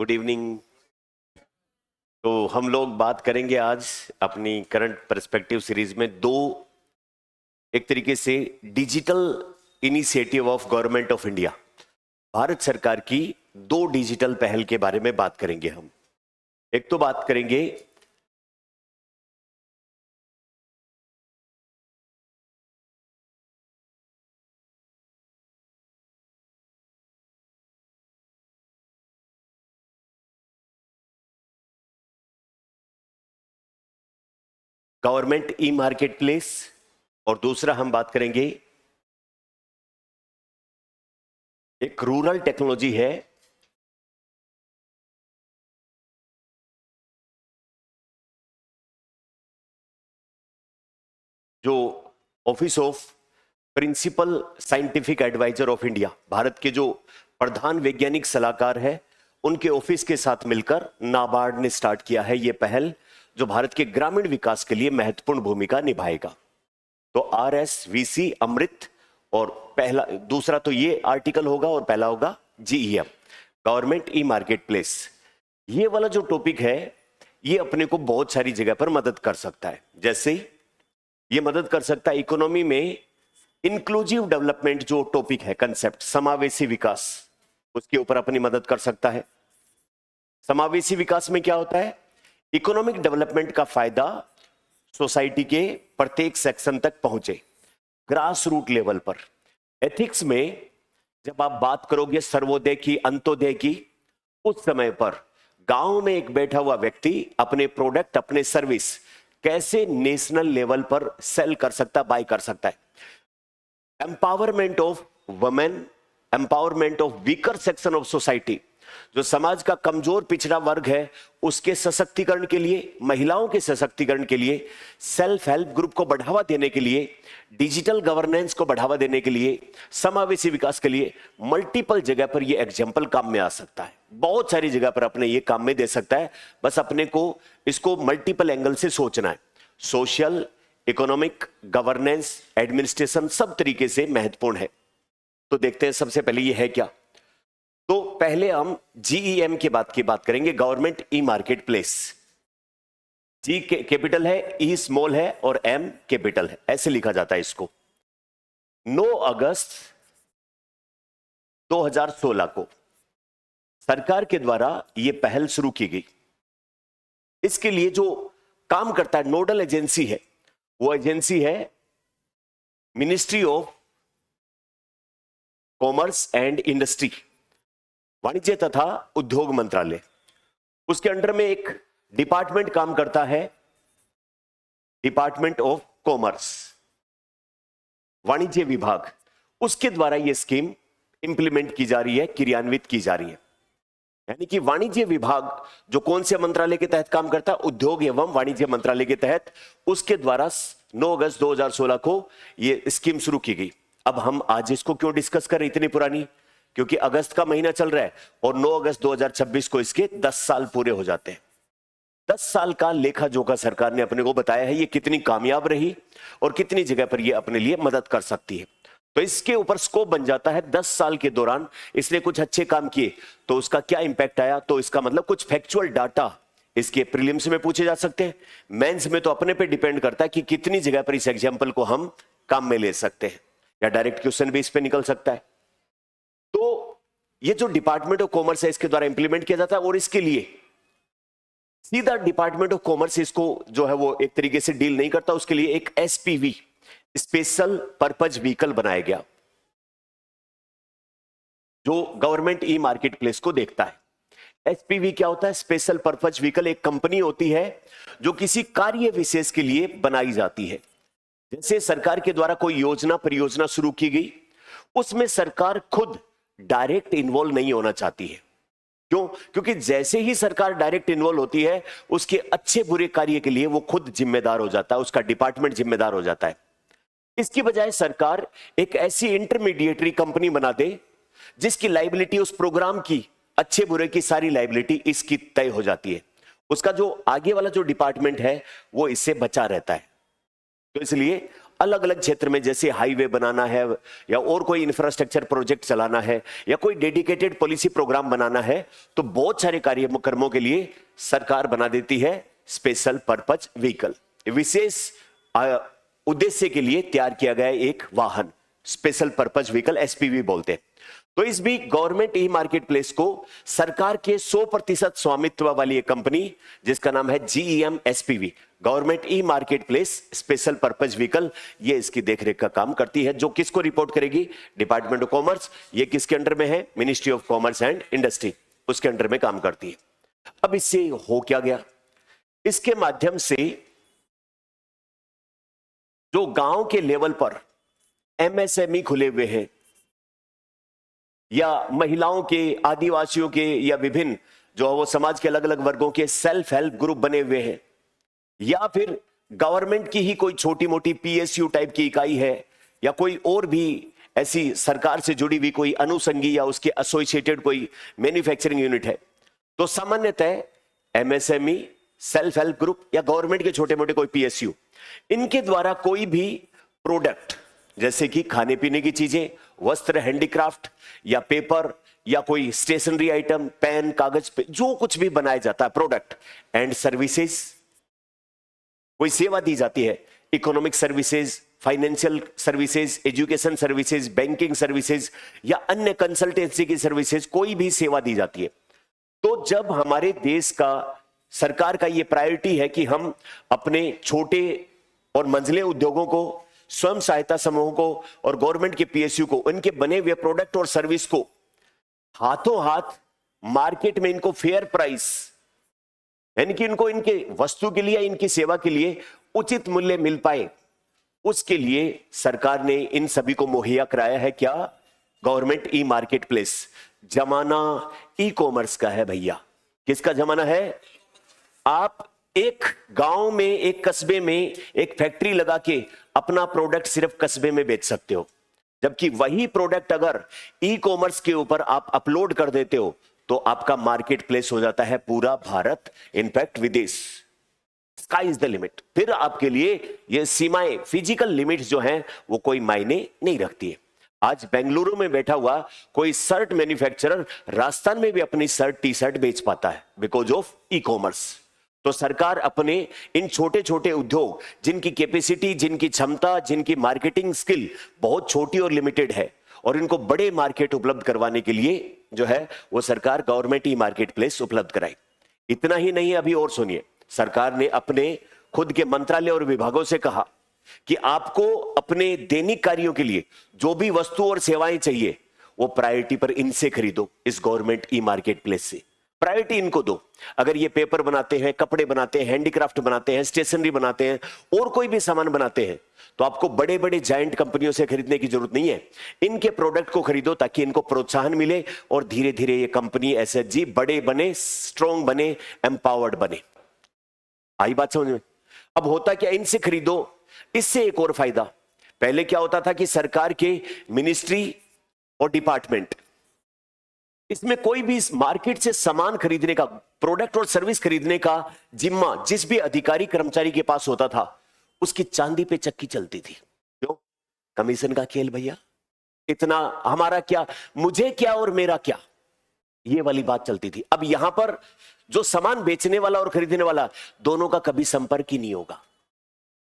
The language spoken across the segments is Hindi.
Good evening. तो हम लोग बात करेंगे आज अपनी करंट पर्सपेक्टिव सीरीज में दो एक तरीके से digital initiative of government of India, Bharat सरकार की दो डिजिटल पहल के बारे में बात करेंगे हम। एक तो बात करेंगे गवर्नमेंट ई मार्केट प्लेस और दूसरा हम बात करेंगे एक रूरल टेक्नोलॉजी है जो office of principal scientific adviser of India, Bharat के जो प्रधान वैज्ञानिक सलाहकार है, उनके ऑफिस के साथ मिलकर नाबार्ड ने स्टार्ट किया है ये पहल, जो भारत के ग्रामीण विकास के लिए महत्वपूर्ण भूमिका निभाएगा। तो RSVC अमृत, और पहला दूसरा तो ये आर्टिकल होगा और पहला होगा GEM, government e market place. ये वाला जो टॉपिक है ये अपने को बहुत सारी जगह पर मदद कर सकता है। जैसे ये मदद कर सकता है इकोनॉमी में इंक्लूसिव डेवलपमेंट, जो टॉपिक है कंसेप्ट समावेशी विकास, उसके ऊपर अपनी मदद कर सकता है। समावेशी विकास में क्या होता है? इकोनॉमिक डेवलपमेंट का फायदा सोसाइटी के प्रत्येक सेक्शन तक पहुंचे, ग्रास रूट लेवल पर। एथिक्स में जब आप बात करोगे सर्वोदय की, अंत्योदय की, उस समय पर गांव में एक बैठा हुआ व्यक्ति अपने प्रोडक्ट, अपने सर्विस कैसे नेशनल लेवल पर सेल कर सकता, बाय कर सकता है। Empowerment of women, empowerment of weaker section of society, जो समाज का कमजोर पिछड़ा वर्ग है उसके सशक्तिकरण के लिए, महिलाओं के सशक्तिकरण के लिए, सेल्फ हेल्प ग्रुप को बढ़ावा देने के लिए, डिजिटल गवर्नेंस को बढ़ावा देने के लिए, समावेशी विकास के लिए मल्टीपल जगह पर यह एग्जाम्पल काम में आ सकता है। बहुत सारी जगह पर अपने ये काम में दे सकता है, बस अपने को इसको मल्टीपल एंगल से सोचना है। सोशल, इकोनॉमिक, गवर्नेंस, एडमिनिस्ट्रेशन सब तरीके से महत्वपूर्ण है। तो देखते हैं सबसे पहले ये है क्या। तो पहले हम GEM की बात करेंगे, government e market place. G capital है, E स्मॉल है और M कैपिटल है, ऐसे लिखा जाता है इसको। 9 अगस्त 2016 को सरकार के द्वारा यह पहल शुरू की गई। इसके लिए जो काम करता है, नोडल एजेंसी है, वो एजेंसी है ministry of commerce and industry, वाणिज्य तथा उद्योग मंत्रालय। उसके अंडर में एक डिपार्टमेंट काम करता है, डिपार्टमेंट ऑफ कॉमर्स, वाणिज्य विभाग। उसके द्वारा यह स्कीम इंप्लीमेंट की जा रही है, क्रियान्वित की जा रही है। यानी कि वाणिज्य विभाग जो कौन से मंत्रालय के तहत काम करता है? उद्योग एवं वाणिज्य मंत्रालय के तहत, उसके द्वारा 9 अगस्त 2016 को यह स्कीम शुरू की गई। अब हम आज इसको क्यों डिस्कस कर रहे हैं इतनी पुरानी? क्योंकि अगस्त का महीना चल रहा है और 9 अगस्त 2026 को इसके 10 साल पूरे हो जाते हैं। 10 साल का लेखा जोखा सरकार ने अपने को बताया है, ये कितनी कामयाब रही और कितनी जगह पर ये अपने लिए मदद कर सकती है। तो इसके ऊपर स्कोप बन जाता है 10 साल के दौरान इसने कुछ अच्छे काम किए तो उसका क्या इंपैक्ट आया। तो इसका मतलब कुछ फैक्चुअल डाटा इसके प्रीलिम्स में पूछे जा सकते हैं, मेंस में तो अपने पे डिपेंड करता है कि कितनी जगह पर इस एग्जाम्पल को हम काम में ले सकते हैं, या डायरेक्ट क्वेश्चन भी इस पे निकल सकता है। तो ये जो डिपार्टमेंट ऑफ कॉमर्स है इसके द्वारा इंप्लीमेंट किया जाता है, और इसके लिए सीधा डिपार्टमेंट ऑफ कॉमर्स इसको जो है वो एक तरीके से डील नहीं करता, उसके लिए एक SPV, स्पेशल पर्पज व्हीकल बनाया गया, जो गवर्नमेंट ई मार्केट प्लेस को देखता है। SPV क्या होता है? स्पेशल पर्पज व्हीकल एक कंपनी होती है जो किसी कार्य विशेष के लिए बनाई जाती है। जैसे सरकार के द्वारा कोई योजना, परियोजना शुरू की गई, उसमें सरकार खुद डायरेक्ट इन्वॉल्व नहीं होना चाहती है। क्यों? क्योंकि जैसे ही सरकार डायरेक्ट इन्वॉल्व होती है उसके अच्छे बुरे कार्य के लिए वो खुद जिम्मेदार हो जाता है, उसका डिपार्टमेंट जिम्मेदार हो जाता है। इसकी बजाय सरकार एक ऐसी इंटरमीडिएटरी कंपनी बना दे जिसकी लायबिलिटी, उस प्रोग्राम की अच्छे बुरे की सारी लायबिलिटी इसकी तय हो जाती है। उसका जो आगे वाला जो डिपार्टमेंट है वो इससे बचा रहता है। तो इसलिए अलग अलग क्षेत्र में, जैसे हाईवे बनाना है या और कोई इंफ्रास्ट्रक्चर प्रोजेक्ट चलाना है या कोई डेडिकेटेड पॉलिसी प्रोग्राम बनाना है, तो बहुत सारे कार्यक्रमों के लिए सरकार बना देती है स्पेशल पर्पज व्हीकल। विशेष उद्देश्य के लिए तैयार किया गया एक वाहन स्पेशल पर्पज व्हीकल, एसपीवी बोलते हैं। तो इस भी गवर्नमेंट ई मार्केट प्लेस को सरकार के 100% स्वामित्व वाली एक कंपनी जिसका नाम है GEM SPV, government e market place special purpose vehicle, ये इसकी देखरेख का काम करती है। जो किसको रिपोर्ट करेगी? Department of commerce. ये किसके अंडर में है? Ministry of commerce and industry, उसके अंडर में काम करती है। अब इससे हो क्या गया? इसके माध्यम से जो गांव के लेवल पर MSME खुले हुए हैं या महिलाओं के, आदिवासियों के या विभिन्न जो वो समाज के अलग अलग वर्गों के सेल्फ हेल्प ग्रुप बने हुए हैं, या फिर गवर्नमेंट की ही कोई छोटी मोटी PSU टाइप की इकाई है या कोई और भी ऐसी सरकार से जुड़ी हुई कोई अनुषंगी या उसके एसोसिएटेड कोई मैन्युफैक्चरिंग यूनिट है, तो सामान्यतः MSME, सेल्फ हेल्प ग्रुप या गवर्नमेंट के छोटे मोटे कोई PSU, इनके द्वारा कोई भी प्रोडक्ट जैसे कि खाने पीने की चीजें, वस्त्र, हैंडीक्राफ्ट या पेपर या कोई स्टेशनरी आइटम, पेन, कागज पे जो कुछ भी बनाया जाता है, प्रोडक्ट एंड सर्विसेज, कोई सेवा दी जाती है, economic services, financial services, education services, banking services या अन्य कंसल्टेंसी की सर्विसेज, कोई भी सेवा दी जाती है। तो जब हमारे देश का सरकार का ये प्रायोरिटी है कि हम अपने छोटे और मंझले उद्योगों को, स्वयं सहायता समूहों को और गवर्नमेंट के PSU को, उनके बने हुए प्रोडक्ट और सर्विस को हाथों हाथ मार्केट में इनको फेयर प्राइस, यानी कि इनको इनके वस्तु के लिए, इनकी सेवा के लिए उचित मूल्य मिल पाए, उसके लिए सरकार ने इन सभी को मुहैया कराया है। क्या? Government e market place. जमाना ई-कॉमर्स का है भैया। किसका जमाना है? आप एक गांव में, एक कस्बे में एक फैक्ट्री लगा के अपना प्रोडक्ट सिर्फ कस्बे में बेच सकते हो, जबकि वही प्रोडक्ट अगर ई-कॉमर्स के ऊपर आप अपलोड कर देते हो तो आपका मार्केट प्लेस हो जाता है पूरा भारत, इनफैक्ट विदेश। Sky is the limit. फिर आपके लिए ये सीमाएं, फिजिकल लिमिट्स जो हैं वो कोई मायने नहीं रखती है। आज बेंगलुरु में बैठा हुआ कोई शर्ट मैन्युफैक्चरर राजस्थान में भी अपनी शर्ट, टी शर्ट बेच पाता है बिकॉज ऑफ ई-कॉमर्स। तो सरकार अपने इन छोटे छोटे उद्योग जिनकी कैपेसिटी, जिनकी क्षमता, जिनकी मार्केटिंग स्किल बहुत छोटी और लिमिटेड है, और इनको बड़े मार्केट उपलब्ध करवाने के लिए जो है वो सरकार गवर्नमेंट ई मार्केट प्लेस उपलब्ध कराई। इतना ही नहीं, अभी और सुनिए, सरकार ने अपने खुद के मंत्रालय और विभागों से कहा कि आपको अपने दैनिक कार्यों के लिए जो भी वस्तु और सेवाएं चाहिए वो प्रायोरिटी पर इनसे खरीदो, इस गवर्नमेंट ई मार्केट प्लेस से प्रायोरिटी इनको दो। अगर ये पेपर बनाते हैं, कपड़े बनाते हैं, हैंडीक्राफ्ट बनाते हैं, स्टेशनरी बनाते हैं और कोई भी सामान बनाते हैं, तो आपको बड़े बड़े जायंट कंपनियों से खरीदने की जरूरत नहीं है। इनके प्रोडक्ट को खरीदो ताकि इनको प्रोत्साहन मिले और धीरे धीरे ये कंपनी SHG बड़े बने, स्ट्रॉन्ग बने, एम्पावर्ड बने। आई बात समझ में? अब होता क्या, इनसे खरीदो। इससे एक और फायदा, पहले क्या होता था कि सरकार के मिनिस्ट्री और डिपार्टमेंट, इसमें कोई भी मार्केट से सामान खरीदने का, प्रोडक्ट और सर्विस खरीदने का जिम्मा जिस भी अधिकारी कर्मचारी के पास होता था, उसकी चांदी पे चक्की चलती थी। क्यों? कमीशन का खेल भैया। इतना हमारा क्या, मुझे क्या और मेरा क्या, ये वाली बात चलती थी। अब यहां पर जो सामान बेचने वाला और खरीदने वाला, दोनों का कभी संपर्क ही नहीं होगा।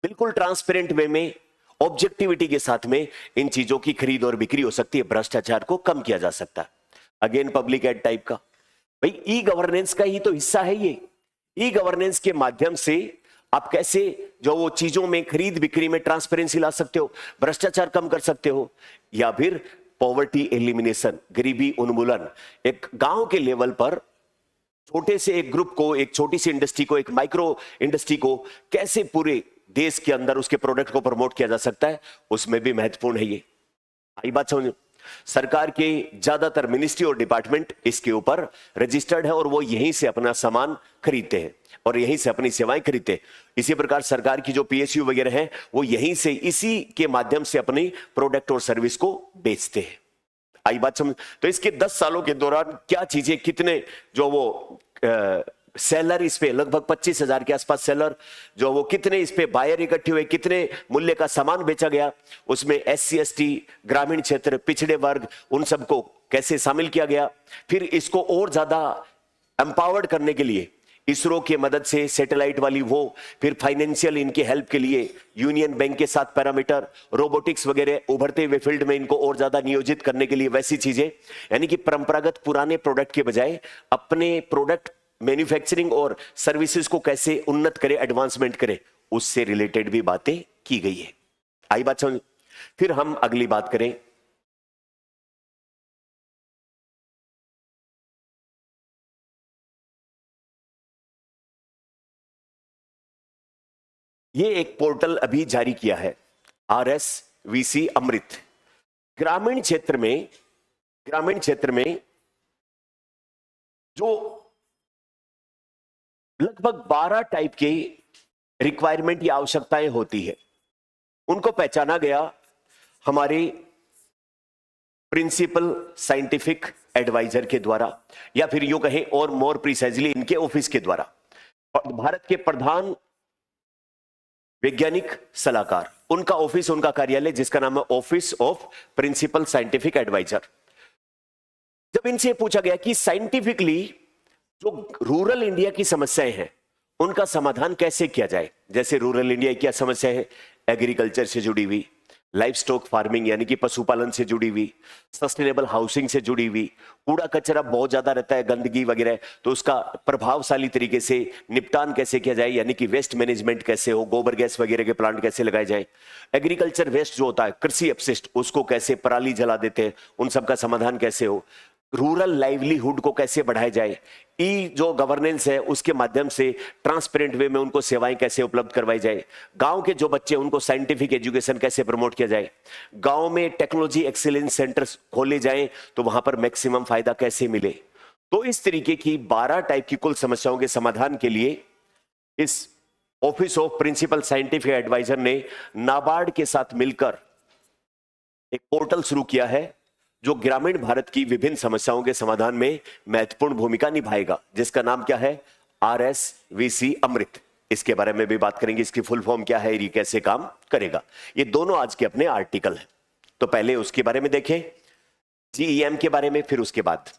बिल्कुल ट्रांसपेरेंट वे में, ऑब्जेक्टिविटी के साथ में इन चीजों की खरीद और बिक्री हो सकती है। भ्रष्टाचार को कम किया जा सकता है। अगेन पब्लिक एड टाइप का, भाई ई गवर्नेंस का ही तो हिस्सा है ये। ई गवर्नेंस के माध्यम से आप कैसे जो वो चीजों में खरीद बिक्री में ट्रांसपेरेंसी ला सकते हो, भ्रष्टाचार कम कर सकते हो, या फिर पॉवर्टी एलिमिनेशन, गरीबी उन्मूलन। एक गांव के लेवल पर छोटे से एक ग्रुप को, एक छोटी सी इंडस्ट्री को, एक माइक्रो इंडस्ट्री को कैसे पूरे देश के अंदर उसके प्रोडक्ट को प्रमोट किया जा सकता है, उसमें भी महत्वपूर्ण है ये। आई बात समझ? सरकार के ज्यादातर मिनिस्ट्री और डिपार्टमेंट इसके ऊपर रजिस्टर्ड है और वो यहीं से अपना सामान खरीदते हैं और यहीं से अपनी सेवाएं खरीदते हैं। इसी प्रकार सरकार की जो PSU वगैरह हैं वो यहीं से, इसी के माध्यम से अपनी प्रोडक्ट और सर्विस को बेचते हैं। आई बात समझ? तो इसके 10 सालों के दौरान क्या चीजें, कितने जो वो सेलर इस पे लगभग 25,000 के आसपास सेलर जो वो कितने इस पे बायर इकट्ठे हुए, कितने मूल्य का सामान बेचा गया, उसमें SC ST, ग्रामीण क्षेत्र, पिछड़े वर्ग, उन सबको कैसे शामिल किया गया। फिर इसको और ज्यादा एम्पावर्ड करने के लिए इसरो की मदद से सैटेलाइट वाली वो, फिर फाइनेंशियल इनके हेल्प के लिए यूनियन बैंक के साथ पैरामीटर, रोबोटिक्स वगैरह उभरते हुए फील्ड में इनको और ज्यादा नियोजित करने के लिए वैसी चीजें, यानी कि परंपरागत पुराने प्रोडक्ट के बजाय अपने प्रोडक्ट मैन्युफैक्चरिंग और सर्विसेज को कैसे उन्नत करे, एडवांसमेंट करे, उससे रिलेटेड भी बातें की गई है। आई बात समझ। फिर हम अगली बात करें, ये एक पोर्टल अभी जारी किया है, RSVC अमृत। ग्रामीण क्षेत्र में जो लगभग 12 टाइप के रिक्वायरमेंट या आवश्यकताएं होती है, उनको पहचाना गया हमारे प्रिंसिपल साइंटिफिक एडवाइजर के द्वारा, या फिर यूं कहें और मोर प्रिसाइजली इनके ऑफिस के द्वारा। भारत के प्रधान वैज्ञानिक सलाहकार, उनका ऑफिस, उनका कार्यालय, जिसका नाम है office of principal scientific adviser. जब इनसे पूछा गया कि साइंटिफिकली जो रूरल इंडिया की समस्याएं हैं उनका समाधान कैसे किया जाए, जैसे रूरल इंडिया की क्या समस्या है, एग्रीकल्चर से जुड़ी हुई, लाइफ स्टॉक फार्मिंग यानी कि पशुपालन से जुड़ी हुई, सस्टेनेबल हाउसिंग से जुड़ी हुई, कूड़ा कचरा बहुत ज्यादा रहता है, गंदगी वगैरह, तो उसका प्रभावशाली तरीके से निपटान कैसे किया जाए, यानी कि वेस्ट मैनेजमेंट कैसे हो, गोबर गैस वगैरह के प्लांट कैसे लगाए जाए, एग्रीकल्चर वेस्ट जो होता है, कृषि अपशिष्ट, उसको कैसे पराली जला देते हैं, उन सब का समाधान कैसे हो, रूरल लाइवलीहुड को कैसे बढ़ाया जाए, ई जो गवर्नेंस है उसके माध्यम से ट्रांसपेरेंट वे में उनको सेवाएं कैसे उपलब्ध करवाई जाए, गांव के जो बच्चे उनको साइंटिफिक एजुकेशन कैसे प्रमोट किया जाए, गांव में टेक्नोलॉजी एक्सीलेंस सेंटर्स खोले जाएं तो वहां पर मैक्सिमम फायदा कैसे मिले। तो इस तरीके की 12 टाइप की कुल समस्याओं के समाधान के लिए इस office of principal scientific adviser ने नाबार्ड के साथ मिलकर एक पोर्टल शुरू किया है जो ग्रामीण भारत की विभिन्न समस्याओं के समाधान में महत्वपूर्ण भूमिका निभाएगा, जिसका नाम क्या है, RSVC अमृत। इसके बारे में भी बात करेंगे, इसकी फुल फॉर्म क्या है, ये कैसे काम करेगा। ये दोनों आज के अपने आर्टिकल हैं, तो पहले उसके बारे में देखें, GEM के बारे में, फिर उसके बाद।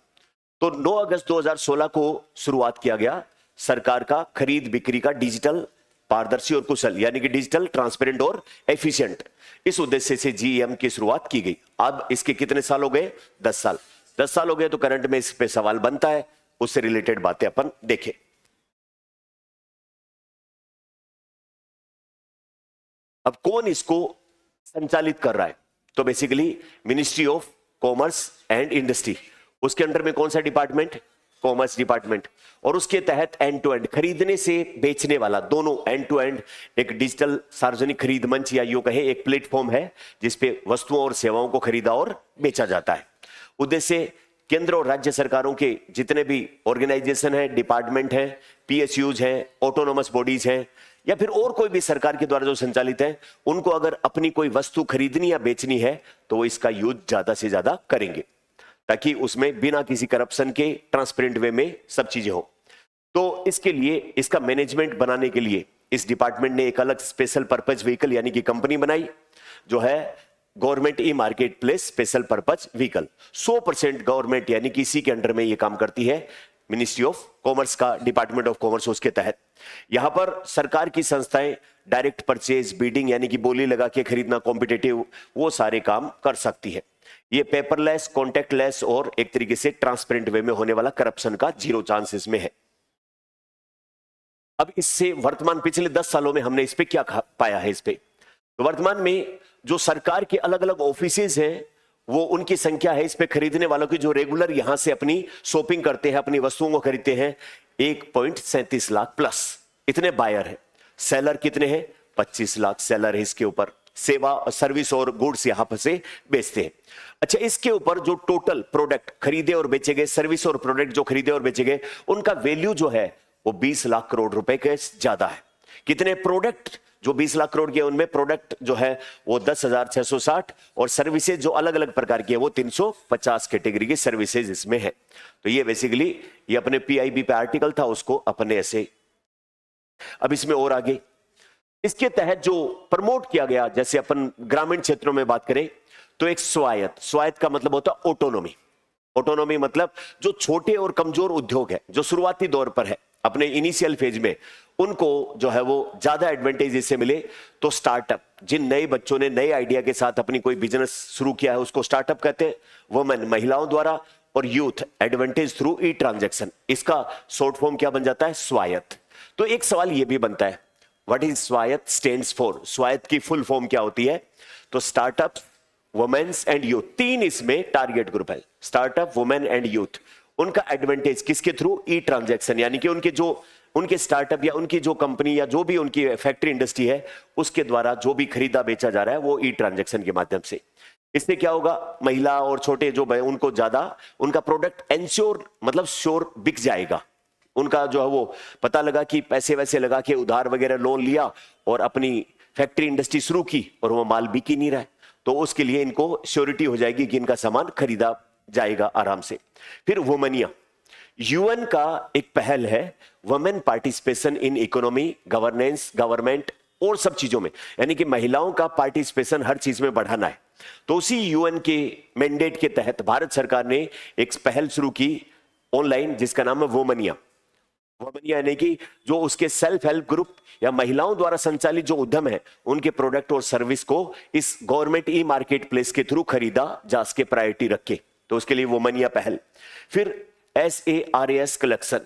तो 9 अगस्त 2016 को शुरुआत किया गया सरकार का खरीद बिक्री का डिजिटल, पारदर्शी और कुशल, यानी कि डिजिटल, ट्रांसपेरेंट और एफिशिएंट, इस उद्देश्य से GEM की शुरुआत की गई। अब इसके कितने साल हो गए, 10 साल। 10 साल हो गए तो करंट में इस पे सवाल बनता है, उससे रिलेटेड बातें अपन देखें। अब कौन इसको संचालित कर रहा है, तो basically ministry of commerce and industry, उसके अंडर में कौन सा डिपार्टमेंट, कॉमर्स डिपार्टमेंट, और उसके तहत एंड टू एंड, खरीदने से बेचने वाला दोनों एंड टू एंड एक डिजिटल सार्वजनिक खरीद मंच या यूं कहें एक प्लेटफॉर्म है जिसपे वस्तुओं और सेवाओं को खरीदा और बेचा जाता है। उद्देश्य केंद्र और राज्य सरकारों के जितने भी ऑर्गेनाइजेशन है, डिपार्टमेंट है, PSUs हैं, ऑटोनोमस बॉडीज हैं, या फिर और कोई भी सरकार के द्वारा जो संचालित है, उनको अगर अपनी कोई वस्तु खरीदनी या बेचनी है तो वो इसका यूज ज्यादा से ज्यादा करेंगे, ताकि उसमें बिना किसी करप्शन के ट्रांसपेरेंट वे में सब चीजें हो। तो इसके लिए, इसका मैनेजमेंट बनाने के लिए इस डिपार्टमेंट ने एक अलग स्पेशल पर्पज व्हीकल यानी कि कंपनी बनाई, जो है government e market place special purpose vehicle. 100% government यानी कि इसी के अंडर में ये काम करती है, मिनिस्ट्री ऑफ कॉमर्स का, डिपार्टमेंट ऑफ कॉमर्स, उसके तहत यहां पर सरकार की संस्थाएं डायरेक्ट परचेज, बीडिंग यानी कि बोली लगा के खरीदना, कॉम्पिटिटिव, वो सारे काम कर सकती है। ये पेपरलेस, कॉन्टेक्टलेस और एक तरीके से ट्रांसपेरेंट वे में होने वाला करप्शन का 0 चांसेस में है। अब इससे वर्तमान पिछले 10 सालों में हमने इस पे क्या पाया है, इस पे तो वर्तमान में जो सरकार के अलग अलग ऑफिसेज हैं वो उनकी संख्या है, इस पे खरीदने वालों की जो रेगुलर यहां से अपनी शॉपिंग करते हैं, अपनी वस्तुओं को खरीदते हैं, 1.37 लाख प्लस इतने बायर हैं। सेलर कितने हैं, 25 लाख सेलर है इसके ऊपर, सेवा, सर्विस और गुड्स यहां पर से बेचते हैं। अच्छा, इसके ऊपर जो टोटल प्रोडक्ट खरीदे और बेचे गए, सर्विस और प्रोडक्ट जो खरीदे और बेचे गए, उनका वैल्यू जो है वो 20 लाख करोड़ रुपए के ज्यादा है। कितने प्रोडक्ट जो 20 लाख करोड़ की है उनमें प्रोडक्ट जो है वो 10,660 और सर्विसेज जो अलग अलग प्रकार की है वो 350 कैटेगरी की सर्विसेज इसमें है। तो ये बेसिकली ये अपने पीआईबी पे आर्टिकल था, उसको अपने ऐसे। अब इसमें और आगे इसके तहत जो प्रमोट किया गया, जैसे अपन ग्रामीण क्षेत्रों में बात करें तो एक स्वायत्त का मतलब होता है ऑटोनोमी। ऑटोनोमी मतलब जो छोटे और कमजोर उद्योग है, जो शुरुआती दौर पर है, अपने इनिशियल फेज में, उनको जो है वो ज्यादा एडवांटेज इससे मिले। तो स्टार्टअप, जिन नए बच्चों ने नए आइडिया के साथ अपनी कोई बिजनेस शुरू किया है उसको स्टार्टअप कहते हैं। वुमेन, महिलाओं द्वारा, और यूथ एडवांटेज थ्रू ई ट्रांजैक्शन, इसका शॉर्ट फॉर्म क्या बन जाता है? स्वायत्त। तो एक सवाल ये भी बनता है, व्हाट इज स्वायत्त स्टैंड्स फॉर? स्वायत्त की फुल फॉर्म क्या होती है? तो स्टार्टअप, वुमेन्स एंड यूथ, तीन इसमें टारगेट ग्रुप है, स्टार्टअप, वुमेन एंड यूथ। उनका एडवांटेज किसके थ्रू? ई ट्रांजैक्शन, यानी कि उनके स्टार्टअप या उनकी जो कंपनी या जो भी उनकी फैक्ट्री इंडस्ट्री है उसके द्वारा जो भी खरीदा बेचा जा रहा है वो ई ट्रांजैक्शन के माध्यम से। इससे क्या होगा? महिला और छोटे जो उनको ज्यादा उनका प्रोडक्ट एंश्योर, मतलब श्योर बिक जाएगा। उनका जो है वो पता लगा कि पैसे वैसे लगा के उधार वगैरह लोन लिया और अपनी फैक्ट्री इंडस्ट्री शुरू की और वो माल बिक ही नहीं रहा है, तो उसके लिए इनको श्योरिटी हो जाएगी कि इनका सामान खरीदा जाएगा आराम से। फिर वुमेनिया, यूएन का एक पहल है women participation in economy, governance, government और सब चीजों में, यानी कि महिलाओं का पार्टिसिपेशन हर चीज में बढ़ाना है। तो उसी यूएन के मैंडेट के तहत भारत सरकार ने एक पहल शुरू की ऑनलाइन, जिसका नाम है वुमेनिया। वुमेनिया यानी कि जो उसके सेल्फ हेल्प ग्रुप या महिलाओं द्वारा संचालित जो उद्यम है उनके प्रोडक्ट और सर्विस को इस गवर्नमेंट ई मार्केट प्लेस के थ्रू खरीदा जा सके, प्रायोरिटी रख के, तो उसके लिए वुमेनिया पहल। फिर SARAS कलेक्शन,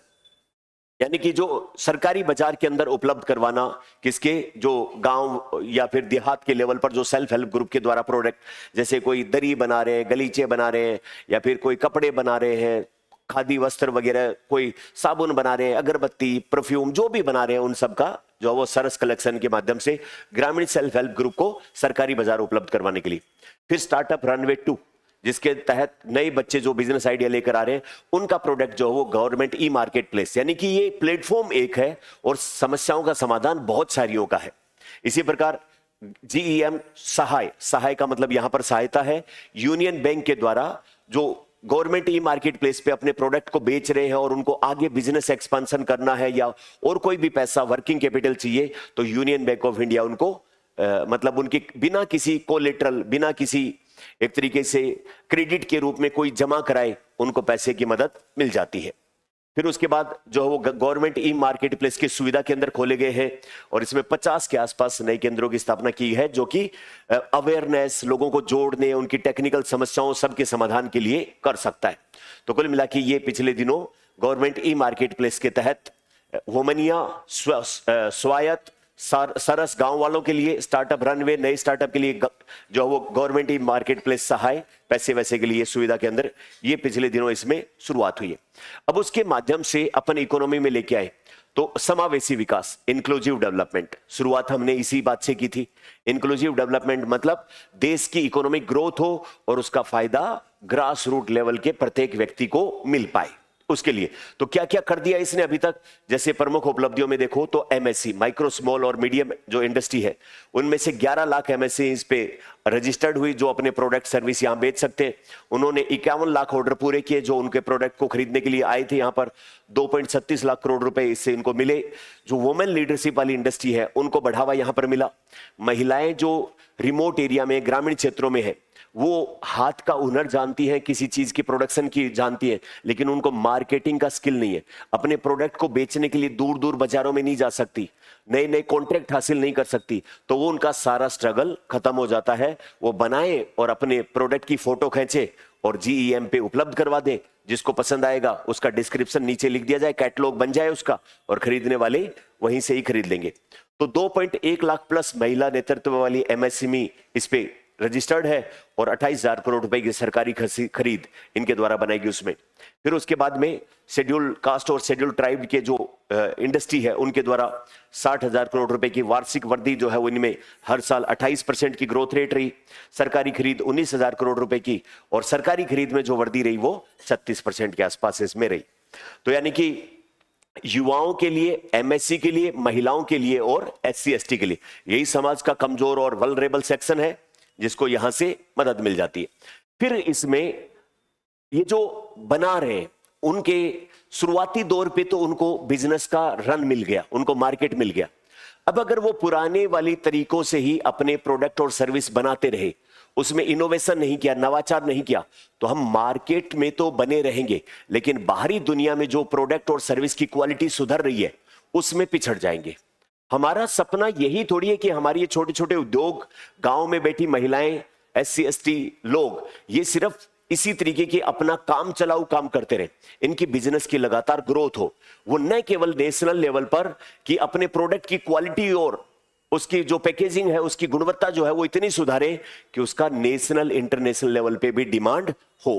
यानी कि जो सरकारी बाजार के अंदर उपलब्ध करवाना, किसके? जो गांव या फिर देहात के लेवल पर जो सेल्फ हेल्प ग्रुप के द्वारा प्रोडक्ट, जैसे कोई दरी बना रहे हैं, गलीचे बना रहे हैं, या फिर कोई कपड़े बना रहे हैं, खादी वस्त्र वगैरह, कोई साबुन बना रहे हैं, अगरबत्ती, परफ्यूम, जो भी बना रहे हैं, उन सब का जो है वो सरस कलेक्शन के माध्यम से ग्रामीण सेल्फ हेल्प ग्रुप को सरकारी बाजार उपलब्ध करवाने के लिए। फिर स्टार्टअप रनवे 2, जिसके तहत नए बच्चे जो बिजनेस आइडिया लेकर आ रहे हैं उनका प्रोडक्ट जो है वो गवर्नमेंट ई मार्केट प्लेस, यानी कि ये प्लेटफॉर्म एक है और समस्याओं का समाधान बहुत सारियों का है। इसी प्रकार GEM सहाय का मतलब यहां पर सहायता है, यूनियन बैंक के द्वारा जो गवर्नमेंट ई मार्केट प्लेस पे अपने प्रोडक्ट को बेच रहे हैं और उनको आगे बिजनेस एक्सपेंशन करना है या और कोई भी पैसा, वर्किंग कैपिटल चाहिए, तो यूनियन बैंक ऑफ इंडिया उनको मतलब उनकी बिना किसी कोलेटरल, बिना किसी एक तरीके से क्रेडिट के रूप में कोई जमा कराए उनको पैसे की मदद मिल जाती है। फिर उसके बाद जो है वो गवर्नमेंट ई मार्केट प्लेस की सुविधा केंद्र खोले गए हैं और इसमें 50 के आसपास नए केंद्रों की स्थापना की है, जो कि अवेयरनेस, लोगों को जोड़ने, उनकी टेक्निकल समस्याओं सबके समाधान के लिए कर सकता है। तो कुल मिला के ये पिछले दिनों गवर्नमेंट ई मार्केट प्लेस के तहत वुमेनिया, स्वायत्त, सरस गांव वालों के लिए, स्टार्टअप रनवे, नए स्टार्टअप के लिए जो वो गवर्नमेंट ई मार्केट प्लेस सहाय, पैसे वैसे के लिए सुविधा के अंदर, ये पिछले दिनों इसमें शुरुआत हुई है। अब उसके माध्यम से अपन इकोनॉमी में लेके आए तो समावेशी विकास, इंक्लूसिव डेवलपमेंट, शुरुआत हमने इसी बात से की थी। इंक्लूसिव डेवलपमेंट मतलब देश की इकोनॉमिक ग्रोथ हो और उसका फायदा ग्रास रूट लेवल के प्रत्येक व्यक्ति को मिल पाए, उसके लिए। तो क्या क्या कर दिया इसने अभी तक? जैसे प्रमुख उपलब्धियों में देखो तो MSE, माइक्रो स्मॉल और मीडियम जो इंडस्ट्री है, उनमें से 11 लाख MSE इस पे रजिस्टर्ड हुई जो अपने प्रोडक्ट सर्विस यहां बेच सकते हैं। उन्होंने 51 लाख ऑर्डर पूरे किए जो उनके प्रोडक्ट को खरीदने के लिए आए थे। यहां पर 2.36 लाख करोड़ रुपए इससे इनको मिले। जो वुमेन लीडरशिप वाली इंडस्ट्री है उनको बढ़ावा यहां पर मिला। महिलाएं जो रिमोट एरिया में, ग्रामीण क्षेत्रों में है, वो हाथ का हुनर जानती हैं, किसी चीज की प्रोडक्शन की जानती है, लेकिन उनको मार्केटिंग का स्किल नहीं है, अपने प्रोडक्ट को बेचने के लिए दूर दूर बाजारों में नहीं जा सकती, नए नए कॉन्ट्रैक्ट हासिल नहीं कर सकती, तो वो उनका सारा स्ट्रगल खत्म हो जाता है। वो बनाए और अपने प्रोडक्ट की फोटो खींचे और GEM पे उपलब्ध करवा दे। जिसको पसंद आएगा उसका डिस्क्रिप्शन नीचे लिख दिया जाए, कैटलॉग बन जाए उसका, और खरीदने वाले वहीं से ही खरीद लेंगे। तो 2.1 लाख प्लस महिला नेतृत्व वाली MSME इस पे रजिस्टर्ड है और 28,000 करोड़ रुपए की सरकारी खरीद इनके द्वारा बनाएगी उसमें। फिर उसके बाद में शेड्यूल कास्ट और शेड्यूल ट्राइब के जो इंडस्ट्री है उनके द्वारा 60,000 करोड़ रुपए की वार्षिक वृद्धि जो है वो इनमें हर साल 28% की ग्रोथ रेट रही। सरकारी खरीद 19,000 करोड़ रुपए की और सरकारी खरीद में जो वृद्धि रही वो 36% के आसपास इसमें रही। तो यानी कि युवाओं के लिए, एमएससी के लिए, महिलाओं के लिए और एससी एसटी के लिए। यही समाज का कमजोर और वल्नरेबल सेक्शन है जिसको यहां से मदद मिल जाती है। फिर इसमें ये जो बना रहे हैं उनके शुरुआती दौर पे तो उनको बिजनेस का रन मिल गया, उनको मार्केट मिल गया। अब अगर वो पुराने वाली तरीकों से ही अपने प्रोडक्ट और सर्विस बनाते रहे, उसमें इनोवेशन नहीं किया, नवाचार नहीं किया, तो हम मार्केट में तो बने रहेंगे लेकिन बाहरी दुनिया में जो प्रोडक्ट और सर्विस की क्वालिटी सुधर रही है उसमें पिछड़ जाएंगे। हमारा सपना यही थोड़ी है कि हमारी ये छोटे छोटे उद्योग, गांव में बैठी महिलाएं, एससी एसटी लोग, ये सिर्फ इसी तरीके के अपना काम चलाऊ काम करते रहे, इनकी बिजनेस की लगातार ग्रोथ हो। वो न केवल नेशनल लेवल पर कि अपने प्रोडक्ट की क्वालिटी और उसकी जो पैकेजिंग है उसकी गुणवत्ता जो है वो इतनी सुधारे कि उसका नेशनल इंटरनेशनल लेवल पे भी डिमांड हो।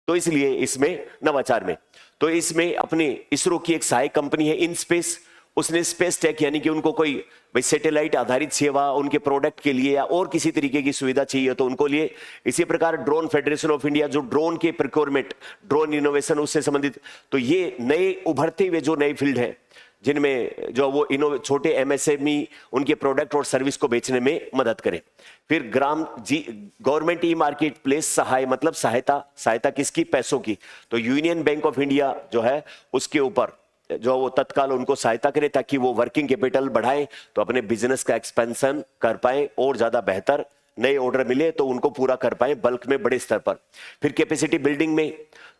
तो इसलिए इसमें नवाचार में, तो इसमें अपनी इसरो की एक सहायक कंपनी है इनस्पेस, उसने स्पेस टेक यानी कि उनको कोई भाई सैटेलाइट आधारित सेवा उनके प्रोडक्ट के लिए या और किसी तरीके की सुविधा चाहिए तो उनको लिए। इसी प्रकार ड्रोन फेडरेशन ऑफ इंडिया जो ड्रोन के प्रोक्योरमेंट, ड्रोन इनोवेशन उससे संबंधित, तो ये नए उभरते हुए जो नई फील्ड है जिनमें जो वो छोटे एमएसएमई उनके प्रोडक्ट और सर्विस को बेचने में मदद करें। फिर गवर्नमेंट ई मार्केट प्लेस सहाय, मतलब सहायता किसकी? पैसों की। तो यूनियन बैंक ऑफ इंडिया जो है उसके ऊपर जो वो तत्काल उनको सहायता करे ताकि वो वर्किंग कैपिटल बढ़ाएं तो अपने बिजनेस का एक्सपेंशन कर पाए और ज्यादा बेहतर नए ऑर्डर मिले तो उनको पूरा कर पाए बल्क में, बड़े स्तर पर। फिर कैपेसिटी बिल्डिंग में,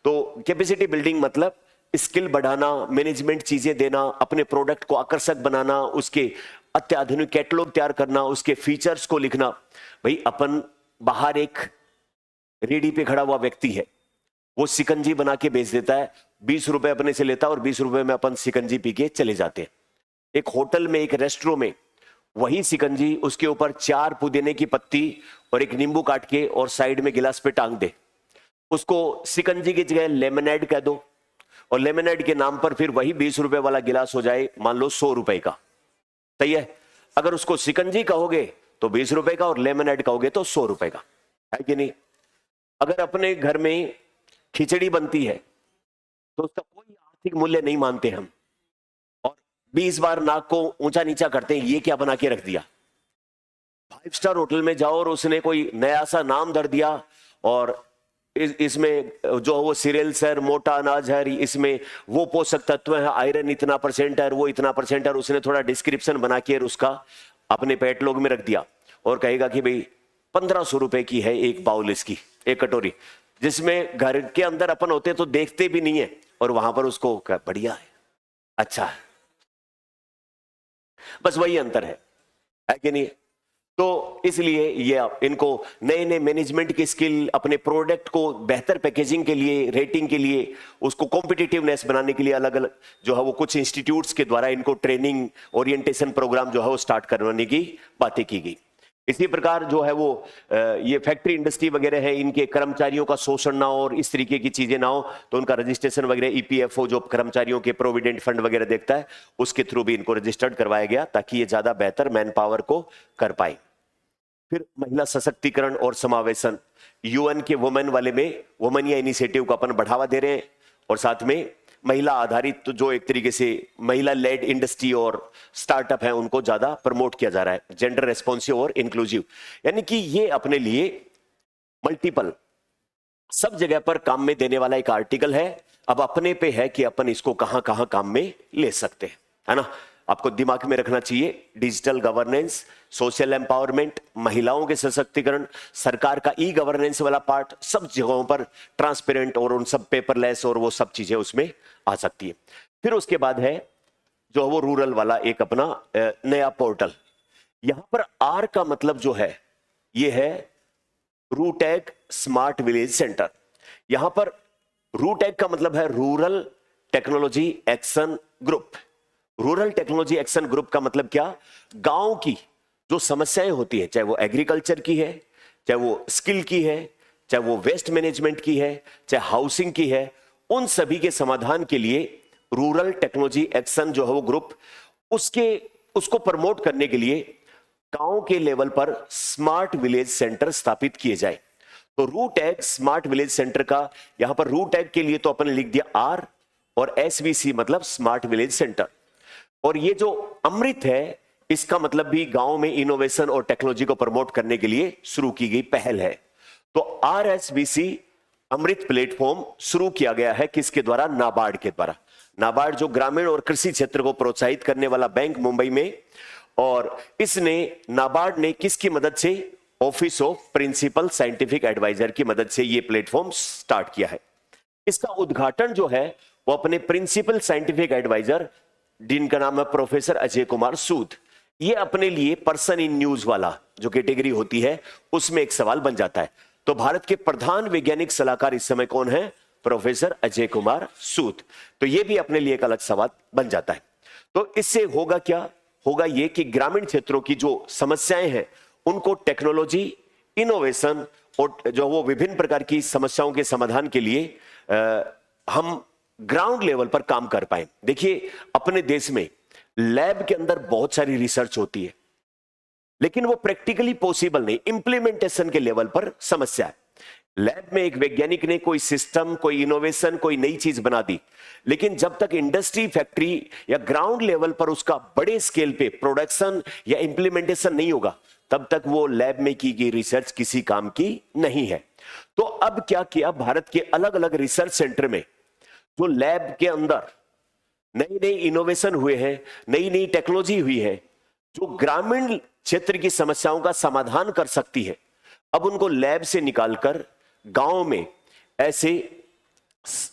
तो कैपेसिटी बिल्डिंग मतलब स्किल बढ़ाना, मैनेजमेंट चीजें देना, अपने प्रोडक्ट को आकर्षक बनाना, उसके अत्याधुनिक कैटलॉग तैयार करना, उसके फीचर्स को लिखना। भाई अपन बाहर एक रेडी पे खड़ा हुआ व्यक्ति है, वो सिकंजी बना के बेच देता है, 20 रुपए अपने से लेता है और 20 रुपए में अपन सिकंजी पी के चले जाते हैं। एक होटल में, एक रेस्टोरेंट में वही सिकंजी, उसके ऊपर 4 पुदीने की पत्ती और एक नींबू काट के और साइड में गिलास पे टांग दे, उसको सिकंजी की जगह लेमनेड कह दो और लेमनेड के नाम पर फिर वही 20 रुपए वाला गिलास हो जाए मान लो 100 रुपए का। सही है? अगर उसको सिकंजी कहोगे तो 20 रुपए का और लेमनेड कहोगे तो 100 रुपए का, है कि नहीं? अगर अपने घर में खिचड़ी बनती है तो उसका कोई आर्थिक मूल्य नहीं मानते हम और 20 बार नाक को ऊंचा नीचा करते हैं, ये क्या बना के रख दिया। 5 स्टार होटल में जाओ और उसने कोई नया सा नाम धर दिया और इसमें जो वो सीरियल्स है, मोटा अनाज है, इसमें वो पोषक तत्व है, आयरन इतना परसेंट है, वो इतना परसेंट है, उसने थोड़ा डिस्क्रिप्शन बना के उसका अपने कैटलॉग में रख दिया और कहेगा कि भाई 1500 रुपए की है एक बाउल, इसकी एक कटोरी, जिसमें घर के अंदर अपन होते तो देखते भी नहीं है और वहां पर उसको बढ़िया है, अच्छा है। बस वही अंतर है कि नहीं? तो इसलिए ये इनको नए नए मैनेजमेंट की स्किल, अपने प्रोडक्ट को बेहतर पैकेजिंग के लिए, रेटिंग के लिए, उसको कॉम्पिटिटिवनेस बनाने के लिए अलग अलग जो है वो कुछ इंस्टीट्यूट्स के द्वारा इनको ट्रेनिंग, ओरिएंटेशन प्रोग्राम जो है वो स्टार्ट करवाने की बातें की गई। इसी प्रकार जो है वो ये फैक्ट्री इंडस्ट्री वगैरह है, इनके कर्मचारियों का शोषण ना हो और इस तरीके की चीजें ना हो तो उनका रजिस्ट्रेशन वगैरह ईपीएफओ जो कर्मचारियों के प्रोविडेंट फंड वगैरह देखता है उसके थ्रू भी इनको रजिस्टर्ड करवाया गया ताकि ये ज्यादा बेहतर मैन पावर को कर पाए। फिर महिला सशक्तिकरण और समावेशन, यूएन के वुमेन वाले में वुमेन या इनिशिएटिव को अपन बढ़ावा दे रहे हैं और साथ में महिला आधारित तो जो एक तरीके से महिला लेड इंडस्ट्री और स्टार्टअप है उनको ज्यादा प्रमोट किया जा रहा है, जेंडर रेस्पॉन्सिव और इंक्लूसिव, यानी कि ये अपने लिए मल्टीपल सब जगह पर काम में देने वाला एक आर्टिकल है। अब अपने पे है कि अपन इसको कहां कहां काम में ले सकते हैं, है ना? आपको दिमाग में रखना चाहिए डिजिटल गवर्नेंस, सोशल एम्पावरमेंट, महिलाओं के सशक्तिकरण, सरकार का ई गवर्नेंस वाला पार्ट, सब जगहों पर ट्रांसपेरेंट और उन सब पेपरलेस और वो सब चीजें उसमें आ सकती है। फिर उसके बाद है जो वो रूरल वाला एक अपना नया पोर्टल। यहां पर आर का मतलब जो है ये है रूटैग स्मार्ट विलेज सेंटर। यहां पर रूटैग का मतलब है rural technology action group. Rural technology action group का मतलब क्या? गांव की जो समस्याएं होती है, चाहे वो एग्रीकल्चर की है, चाहे वो स्किल की है, चाहे वो वेस्ट मैनेजमेंट की है, चाहे हाउसिंग की है, उन सभी के समाधान के लिए रूरल टेक्नोलॉजी एक्शन जो है वो ग्रुप उसको प्रमोट करने के लिए गांव के लेवल पर स्मार्ट विलेज सेंटर स्थापित किए जाए। तो रूटैग स्मार्ट विलेज सेंटर का यहां पर रूटैग के लिए तो अपन लिख दिया आर और SVC मतलब स्मार्ट विलेज सेंटर। और ये जो अमृत है, इसका मतलब भी गांव में इनोवेशन और टेक्नोलॉजी को प्रमोट करने के लिए शुरू की गई पहल है। तो RSVC अमृत प्लेटफॉर्म शुरू किया गया है किसके द्वारा? नाबार्ड के द्वारा। नाबार्ड जो ग्रामीण और कृषि क्षेत्र को प्रोत्साहित करने वाला बैंक मुंबई में, और इसने नाबार्ड ने किसकी मदद से? Office of principal scientific adviser की मदद से ये प्लेटफॉर्म स्टार्ट किया है। इसका उद्घाटन जो है वो अपने प्रिंसिपल साइंटिफिक एडवाइजर, जिनका नाम है प्रोफेसर अजय कुमार सूद, ये अपने लिए पर्सन इन न्यूज वाला जो कैटेगरी होती है उसमें एक सवाल बन जाता है। तो भारत के प्रधान वैज्ञानिक सलाहकार इस समय कौन है? प्रोफेसर अजय कुमार सूद। तो ये भी अपने लिए एक अलग सवाल बन जाता है। तो इससे होगा क्या? होगा ये कि ग्रामीण क्षेत्रों की जो समस्याएं हैं उनको टेक्नोलॉजी, इनोवेशन और जो वो विभिन्न प्रकार की समस्याओं के समाधान के लिए हम ग्राउंड लेवल पर काम कर पाए। देखिए, अपने देश में लैब के अंदर बहुत सारी रिसर्च होती है, लेकिन वो प्रैक्टिकली पॉसिबल नहीं, इंप्लीमेंटेशन के लेवल पर समस्या है। लैब में एक वैज्ञानिक ने कोई सिस्टम, कोई इनोवेशन, कोई नई चीज बना दी, लेकिन जब तक इंडस्ट्री, फैक्ट्री या ग्राउंड लेवल पर उसका बड़े स्केल पे प्रोडक्शन या इंप्लीमेंटेशन नहीं होगा, तब तक वो लैब में की गई रिसर्च किसी काम की नहीं है। तो अब क्या किया, भारत के अलग अलग रिसर्च सेंटर में जो लैब के अंदर नई नई इनोवेशन हुए हैं, नई नई टेक्नोलॉजी हुई है जो ग्रामीण क्षेत्र की समस्याओं का समाधान कर सकती है, अब उनको लैब से निकालकर गांव में ऐसे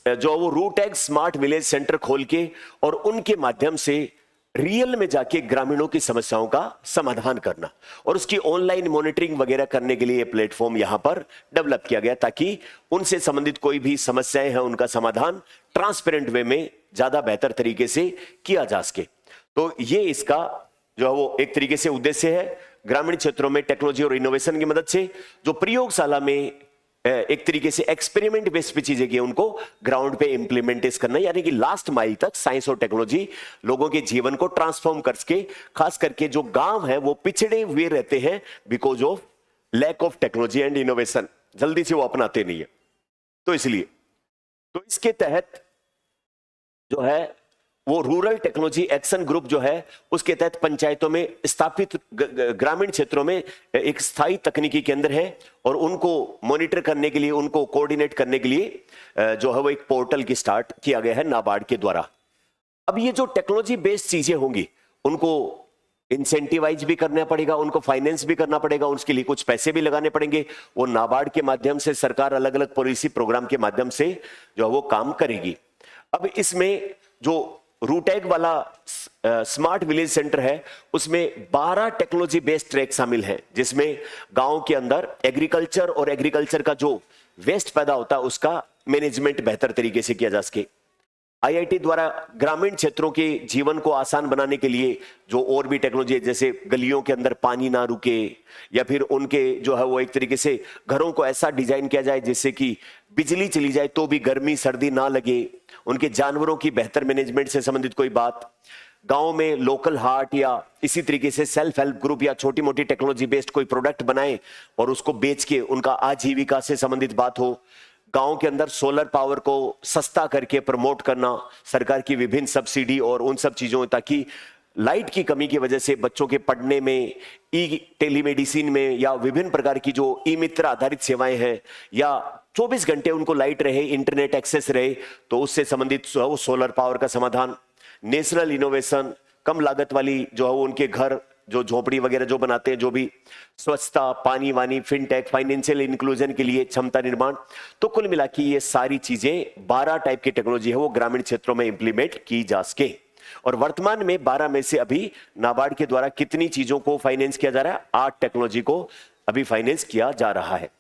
जो वो रूटएग स्मार्ट विलेज सेंटर खोल के और उनके माध्यम से रियल में जाके ग्रामीणों की समस्याओं का समाधान करना और उसकी ऑनलाइन मॉनिटरिंग वगैरह करने के लिए ये प्लेटफॉर्म यहां पर डेवलप किया गया, ताकि उनसे संबंधित कोई भी समस्याएं हैं उनका समाधान ट्रांसपेरेंट वे में ज्यादा बेहतर तरीके से किया जा सके। तो ये इसका जो है वो एक तरीके से उद्देश्य है, ग्रामीण क्षेत्रों में टेक्नोलॉजी और इनोवेशन की मदद से जो प्रयोगशाला में एक तरीके से एक्सपेरिमेंट बेस पे चीजें की उनको ग्राउंड पे इंप्लीमेंट करना, यानी कि लास्ट माइल तक साइंस और टेक्नोलॉजी लोगों के जीवन को ट्रांसफॉर्म करके, खास करके जो गांव है वो पिछड़े हुए रहते हैं because of lack of technology and innovation, जल्दी से वो अपनाते नहीं है। तो इसलिए तो इसके तहत जो है वो रूरल टेक्नोलॉजी एक्शन ग्रुप जो है उसके तहत पंचायतों में स्थापित ग्रामीण क्षेत्रों में एक स्थायी तकनीकी केंद्र है और उनको मॉनिटर करने के लिए, उनको कोऑर्डिनेट करने के लिए जो है वो एक पोर्टल की स्टार्ट किया गया है नाबार्ड के द्वारा। अब ये जो टेक्नोलॉजी बेस्ड चीजें होंगी उनको इंसेंटिवाइज भी करना पड़ेगा, उनको फाइनेंस भी करना पड़ेगा, उसके लिए कुछ पैसे भी लगाने पड़ेंगे। वो नाबार्ड के माध्यम से सरकार अलग अलग पॉलिसी प्रोग्राम के माध्यम से जो है वो काम करेगी। अब इसमें जो रूटएग वाला स्मार्ट विलेज सेंटर है उसमें 12 टेक्नोलॉजी बेस्ड ट्रैक शामिल हैं, जिसमें गांव के अंदर एग्रीकल्चर और एग्रीकल्चर का जो वेस्ट पैदा होता है उसका मैनेजमेंट बेहतर तरीके से किया जा सके। IIT द्वारा ग्रामीण क्षेत्रों के जीवन को आसान बनाने के लिए जो और भी टेक्नोलॉजी है, जैसे गलियों के अंदर पानी ना रुके या फिर उनके जो है वो एक तरीके से घरों को ऐसा डिजाइन किया जाए जिससे कि बिजली चली जाए तो भी गर्मी सर्दी ना लगे, उनके जानवरों की बेहतर मैनेजमेंट से संबंधित कोई बात, गांव में लोकल हार्ट या इसी तरीके से सेल्फ हेल्प ग्रुप या छोटी मोटी टेक्नोलॉजी बेस्ड कोई प्रोडक्ट बनाए और उसको बेच के उनका आजीविका से संबंधित बात हो। गांव के अंदर सोलर पावर को सस्ता करके प्रमोट करना, सरकार की विभिन्न सब्सिडी और उन सब चीजों, ताकि लाइट की कमी की वजह से बच्चों के पढ़ने में, ई टेलीमेडिसिन में या विभिन्न प्रकार की जो ई मित्र आधारित सेवाएं हैं या 24 घंटे उनको लाइट रहे, इंटरनेट एक्सेस रहे, तो उससे संबंधित सोलर पावर का समाधान। नेशनल इनोवेशन, कम लागत वाली जो है उनके घर, जो झोपड़ी वगैरह जो बनाते हैं, जो भी स्वच्छता, पानी वानी, फिनटेक, फाइनेंशियल इंक्लूजन के लिए क्षमता निर्माण। तो कुल मिला के ये सारी चीजें 12 टाइप की टेक्नोलॉजी है वो ग्रामीण क्षेत्रों में इंप्लीमेंट की जा सके। और वर्तमान में 12 में से अभी नाबार्ड के द्वारा कितनी चीजों को फाइनेंस किया जा रहा है? 8 टेक्नोलॉजी को अभी फाइनेंस किया जा रहा है।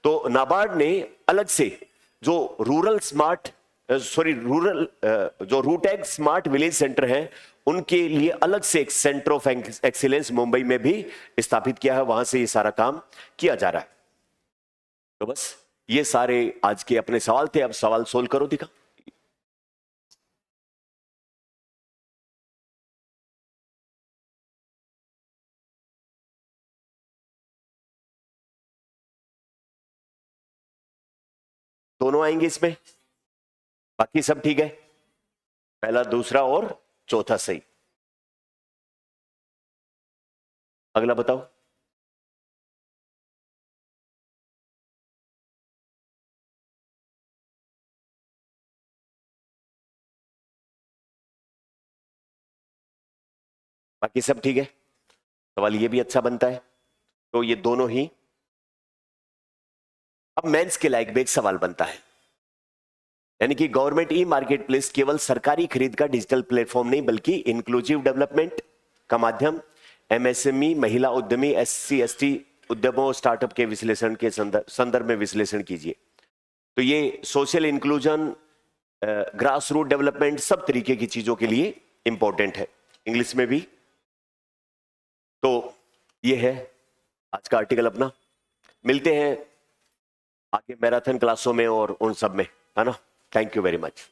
तो नाबार्ड ने अलग से जो जो रूटएग स्मार्ट विलेज सेंटर है उनके लिए अलग से एक सेंटर ऑफ एक्सीलेंस मुंबई में भी स्थापित किया है, वहां से ये सारा काम किया जा रहा है। तो बस ये सारे आज के अपने सवाल थे, अब सवाल सोल्व करो। दिखा दोनों आएंगे इसमें, बाकी सब ठीक है। पहला, दूसरा और चौथा सही। अगला बताओ। बाकी सब ठीक है। सवाल ये भी अच्छा बनता है। तो ये दोनों ही। अब मेंस के लायक भी एक सवाल बनता है, यानी कि गवर्नमेंट ई मार्केट प्लेस केवल सरकारी खरीद का डिजिटल प्लेटफॉर्म नहीं बल्कि इंक्लूसिव डेवलपमेंट का माध्यम, एमएसएमई, महिला उद्यमी, एससी एसटी उद्यमों, स्टार्टअप के विश्लेषण के संदर्भ में विश्लेषण कीजिए। तो ये social inclusion, grass root development, सब तरीके की चीजों के लिए इंपॉर्टेंट है, इंग्लिश में भी। तो ये है आज का आर्टिकल अपना। मिलते हैं आगे मैराथन क्लासों में और उन सब में, है ना। Thank you very much.